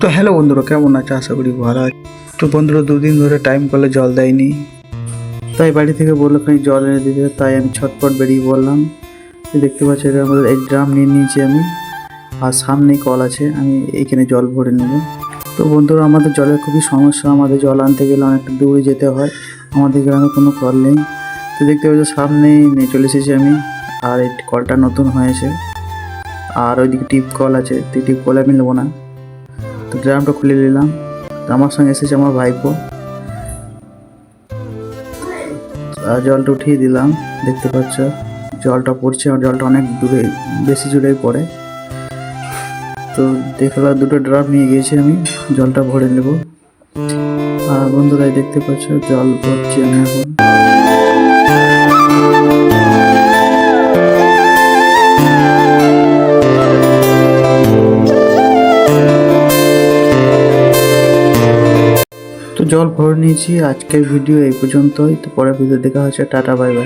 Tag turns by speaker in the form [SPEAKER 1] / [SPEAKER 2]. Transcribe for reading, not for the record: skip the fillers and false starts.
[SPEAKER 1] তো হ্যালো বন্ধুরা, কেমন আছে? আশা করি ভালো আছে। তো বন্ধুরা, দুদিন ধরে টাইম কলে জল দেয়নি, তাই বাড়ি থেকে বললো খানিক জল এনে দিতে। তাই আমি ছটপট বেরিয়ে বললাম। দেখতে পাচ্ছি এটা আমাদের এক ড্রাম নিয়ে নিয়েছি আমি, আর সামনেই কল আছে, আমি এইখানে জল ভরে নেব। তো বন্ধুরা, আমাদের জলের খুবই সমস্যা। আমাদের জল আনতে গেলে অনেকটা দূরে যেতে হয়, আমাদের গ্রামে কোনো কল নেই। তো দেখতে পাচ্ছি সামনেই নিয়ে চলে এসেছি আমি, আর এই কলটা নতুন হয়েছে। আর ওইদিকে টিপ কল আছে, তো টিপ কলে আমি নেবো না। তো ড্রামটা খুলে নিলাম। তো আমার সঙ্গে এসেছে আমার ভাইপো, আর জলটা উঠিয়ে দিলাম। দেখতে পাচ্ছ জলটা পড়ছে, আর জলটা অনেক দূরে, বেশি জোরেই পড়ে। তো দেখলাম দুটো ড্রাম নিয়ে গিয়েছি আমি, জলটা ভরে নেব। আর বন্ধুরাই দেখতে পাচ্ছ জল ভরছি আমি এখন। তো জল ভরে নিয়েছি। আজকের ভিডিও এই পর্যন্তই। তো পরের ভিডিও দেখা হচ্ছে। Tata, bye bye.